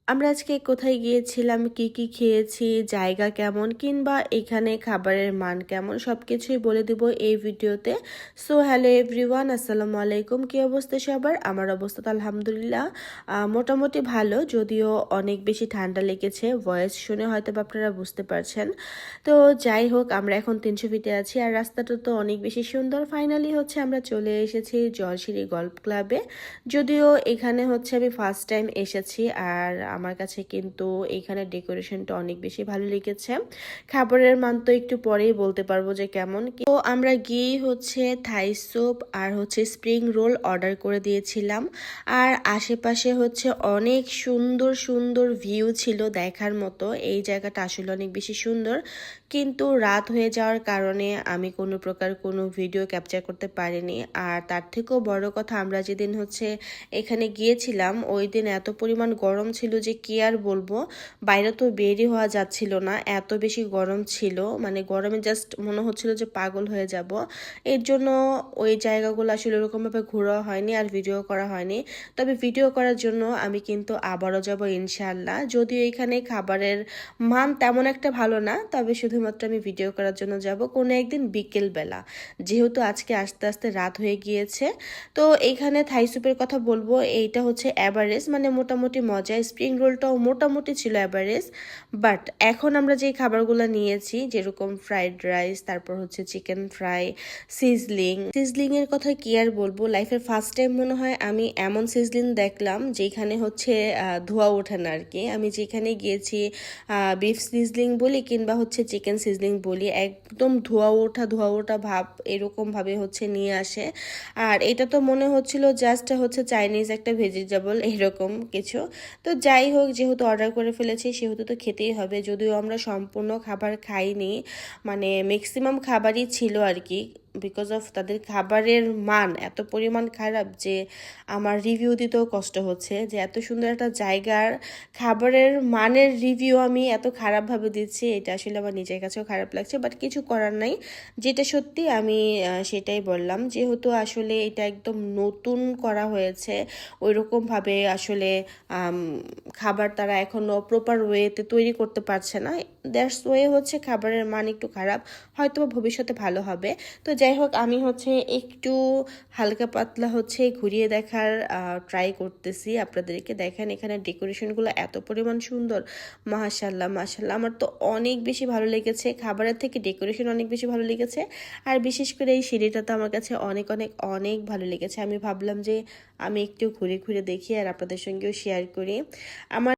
আমরা আজকে কোথায় গিয়েছিলাম, কি কি খেয়েছি, জায়গা কেমন কিংবা এখানে খাবারের মান কেমন সবকিছুই বলে দিব এই ভিডিওতে। সো হ্যালো এভরিওয়ান, আসসালামু আলাইকুম। কি অবস্থা সবার? আমার অবস্থা তো আলহামদুলিল্লাহ মোটামুটি ভালো, যদিও অনেক বেশি ঠান্ডা লেগেছে। ভয়েস শুনে হয়তো বা আপনারা বুঝতে পারছেন। তো যাই হোক, আমরা এখন 300 ফিটে আছি আর রাস্তাটা তো অনেক বেশি সুন্দর। ফাইনালি হচ্ছে আমরা চলে এসেছি জলশিরি গল্ফ ক্লাবে। যদিও এখানে হচ্ছে আমি ফার্স্ট টাইম এসেছি, আর আমার কাছে কিন্তু এখানে ডেকোরেশনটা অনেক বেশি ভালো লেগেছে। খাবারের মান তো একটু পরেই বলতে পারবো যে কেমন। তো আমরা গিয়েই হচ্ছে থাই স্যুপ আর হচ্ছে স্প্রিং রোল অর্ডার করে দিয়েছিলাম। আর আশেপাশে হচ্ছে অনেক সুন্দর সুন্দর ভিউ ছিল দেখার মতো। এই জায়গাটা আসলে অনেক বেশি সুন্দর, কিন্তু রাত হয়ে যাওয়ার কারণে আমি কোনো প্রকার কোনো ভিডিও ক্যাপচার করতে পারিনি। আর তার থেকেও বড় কথা, আমরা যেদিন হচ্ছে এখানে গিয়েছিলাম ওই দিন এত পরিমাণ গরম ছিল যে কি আর বলবো। বাইরে তো বেরই হওয়া যাচ্ছিল না, এত বেশি গরম ছিল। মানে গরমে জাস্ট মনে হচ্ছিল যে পাগল হয়ে যাব। এর জন্য ওই জায়গাগুলো আসলে ওরকমভাবে ঘোরা হয়নি আর ভিডিও করা হয়নি। তবে ভিডিও করার জন্য আমি কিন্তু আবারও যাব ইনশাআল্লাহ। যদিও এখানে খাবারের মান তেমন একটা ভালো না, তবে শুধুমাত্র আমি ভিডিও করার জন্য যাব কোনো একদিন বিকেলবেলা, যেহেতু আজকে আস্তে আস্তে রাত হয়ে গিয়েছে। তো এইখানে থাই স্যুপের কথা বলবো, এইটা হচ্ছে অ্যাভারেজ, মানে মোটামুটি মজা। স্প্রিং রোলটাও মোটামুটি ছিল অ্যাভারেজ। বাট এখন আমরা যে খাবারগুলো নিয়েছি, যেরকম ফ্রাইড রাইস, তারপর হচ্ছে চিকেন ফ্রাই, সিজলিং এর কথা কি আর বলবো। লাইফের ফার্স্ট টাইম মনে হয় আমি এমন সিজলিং দেখলাম যেখানে হচ্ছে ধোয়া ওঠে না আর কি। আমি যেখানে গিয়েছি বিফ সিজলিং বলি কিংবা হচ্ছে চিকেন সিজলিং বলি, একদম ধোয়া ওঠা ভাব এরকম ভাবে হচ্ছে নিয়ে আসে। আর এটা তো মনে হচ্ছিল জাস্ট হচ্ছে চাইনিজ একটা ভেজিটেবল এরকম কিছু। তো যাই হোক, যেহেতু অর্ডার করে ফেলেছি সেহেতু তো খেতেই হবে। যদিও আমরা সম্পূর্ণ খাবার খাইনি, মানে ম্যাক্সিমাম খাবারই ছিল আর কি। বিকজ অফ তাদের খাবারের মান এত পরিমাণ খারাপ যে আমার রিভিউ দিতেও কষ্ট হচ্ছে, যে এত সুন্দর একটা জায়গার খাবারের মানের রিভিউ আমি এত খারাপভাবে দিচ্ছি। এটা আসলে আমার নিজের কাছেও খারাপ লাগছে, বাট কিছু করার নাই। যেটা সত্যি আমি সেটাই বললাম। যেহেতু আসলে এটা একদম নতুন করা হয়েছে, ওইরকমভাবে আসলে খাবার তারা এখনও প্রপার ওয়েতে তৈরি করতে পারছে না। দ্যাটস ওয়ে হচ্ছে খাবারের মান একটু খারাপ, হয়তো ভবিষ্যতে ভালো হবে। তো যাই হোক, আমি হচ্ছে একটু হালকা পাতলা হচ্ছে ঘুরিয়ে দেখার ট্রাই করতেছি আপনাদেরকে। দেখেন এখানে ডেকোরেশনগুলো এত পরিমাণ সুন্দর, মাশাল্লাহ মাশাল্লাহ। আমার তো অনেক বেশি ভালো লেগেছে, খাবারের থেকে ডেকোরেশন অনেক বেশি ভালো লেগেছে। আর বিশেষ করে এই সিঁড়িটা তো আমার কাছে অনেক অনেক অনেক ভালো লেগেছে। আমি ভাবলাম যে আমি একটু ঘুরে ঘুরে দেখি আর আপনাদের সঙ্গেও শেয়ার করি। আমার